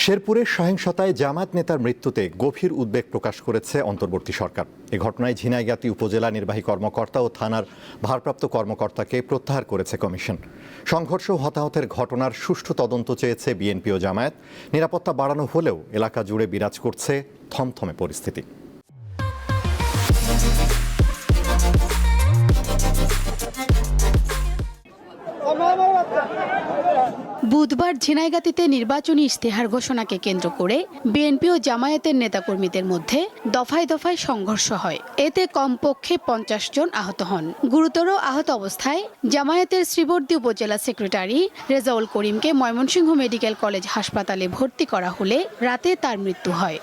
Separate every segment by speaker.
Speaker 1: শেরপুরের সহিংসতায় জামায়াত নেতার মৃত্যুতে গভীর উদ্বেগ প্রকাশ করেছে অন্তর্বর্তী সরকার। এ ঘটনায় ঝিনাইগাতী উপজেলা নির্বাহী কর্মকর্তা ও থানার ভারপ্রাপ্ত কর্মকর্তাকে প্রত্যাহার করেছে কমিশন। সংঘর্ষ ও হতাহতের ঘটনার সুষ্ঠু তদন্ত চেয়েছে বিএনপি ও জামায়াত। নিরাপত্তা বাড়ানো হলেও এলাকা জুড়ে বিরাজ করছে থমথমে পরিস্থিতি।
Speaker 2: বুধবার ঝিনাইগাতীতে নির্বাচনী ইশতেহার ঘোষণাকে কেন্দ্র করে বিএনপি ও জামায়াতের নেতাকর্মীদের মধ্যে দফায় দফায় সংঘর্ষ হয়। এতে কমপক্ষে 50 জন আহত হন। গুরুতর আহত অবস্থায় জামায়াতের শ্রীবর্দী উপজেলা সেক্রেটারি রেজাউল করিমকে ময়মনসিংহ মেডিকেল কলেজ হাসপাতালে ভর্তি করা হলে রাতে তার মৃত্যু হয়।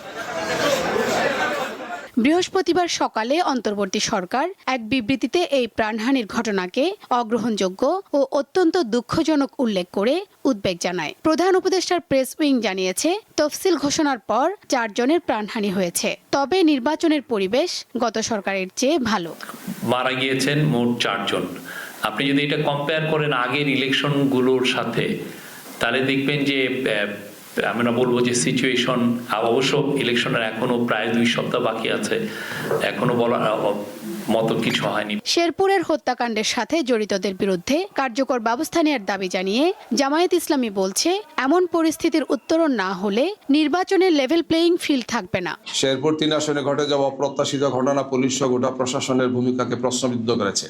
Speaker 2: বৃহস্পতিবার সকালে অন্তর্বর্তী সরকার এক বিবৃতিতে এই প্রাণহানির ঘটনাকে অগ্রহণযোগ্য ও অত্যন্ত দুঃখজনক উল্লেখ করে উদ্বেগ জানায়। প্রধান উপদেষ্টার প্রেস উইং জানিয়েছে, তফসিল ঘোষণার পর 4 জনের প্রাণহানি হয়েছে। তবে নির্বাচনের পরিবেশ গত সরকারের চেয়ে ভালো।
Speaker 3: মারা গিয়েছেন মোট 4 জন। আপনি যদি এটা কম্পেয়ার করেন আগের ইলেকশনগুলোর সাথে, তাহলে দেখবেন যে আমরা বলবো যে সিচুয়েশন, অবশ্য ইলেকশনের এখনো প্রায় 2 সপ্তাহ বাকি আছে, এখনো বলার মতো কিছু হয়নি।
Speaker 2: শেরপুরের হত্যাকাণ্ডের সাথে জড়িতদের বিরুদ্ধে কার্যকর ব্যবস্থা নেওয়ার দাবি জানিয়ে জামায়াত ইসলামী বলছে, এমন পরিস্থিতির উত্তরণ না হলে নির্বাচনের লেভেল প্লেয়িং ফিল্ড থাকবে না।
Speaker 4: শেরপুর 3 আসনে ঘটে যাওয়া অপ্রত্যাশিত ঘটনা পুলিশ ও গোটা প্রশাসনের ভূমিকাকে প্রশ্নবিদ্ধ করেছে।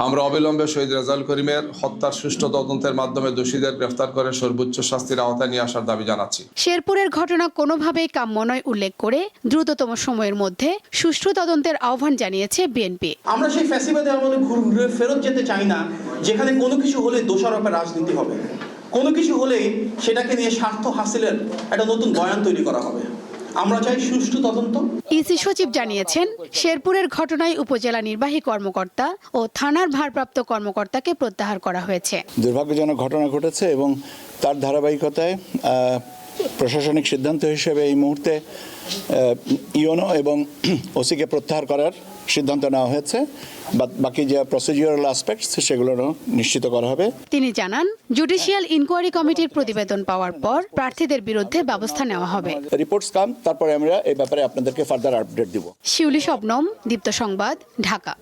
Speaker 4: আমরা অবিলম্বে শহীদ রেজাউল করিমের হত্যার সুষ্ঠু তদন্তের মাধ্যমে দোষীদের গ্রেফতার করে সর্বোচ্চ শাস্তির আওতায় নিয়ে আসার দাবি জানাচ্ছি।
Speaker 2: শেরপুরের ঘটনা কোনোভাবেই কাম্য নয় উল্লেখ করে দ্রুততম সময়ের মধ্যে সুষ্ঠু তদন্তের আহ্বান জানিয়েছে বিএনপি।
Speaker 5: আমরা সেই ফ্যাসিবাদের আমলে ঘুরে ফেরত যেতে চাই না, যেখানে কোনো কিছু হলে দোষারোপের রাজনীতি হবে, কোনো কিছু হলেই সেটাকে নিয়ে স্বার্থ হাসিলের একটা নতুন বয়ান তৈরি করা হবে। আমরা চাই সুষ্ঠু তদন্ত।
Speaker 2: ইসি সচিব জানিয়েছেন, শেরপুরের ঘটনায় উপজেলা নির্বাহী কর্মকর্তা ও থানার ভারপ্রাপ্ত কর্মকর্তাকে প্রত্যাহার করা হয়েছে।
Speaker 6: দুর্ভাগ্যজনক ঘটনা ঘটেছে এবং তার ধারাবাহিকতায় প্রশাসনিক সিদ্ধান্ত হিসেবে এই মুহূর্তে ইওনো এবং ওসিকে প্রত্যাহার করার সিদ্ধান্ত নেওয়া হয়েছে। বাকি যে প্রসিডিউরাল অ্যাসপেক্টস সেগুলো নিশ্চিত করা হবে।
Speaker 2: তিনি জানান, জুডিশিয়াল ইনকোয়ারি কমিটির প্রতিবেদন পাওয়ার পর প্রার্থীদের বিরুদ্ধে ব্যবস্থা নেওয়া হবে।
Speaker 6: রিপোর্টস কাম, তারপরে আমরা এই ব্যাপারে আপনাদেরকে ফার্দার আপডেট দিব।
Speaker 2: শিউলি শবনম, দীপ্ত সংবাদ, ঢাকা।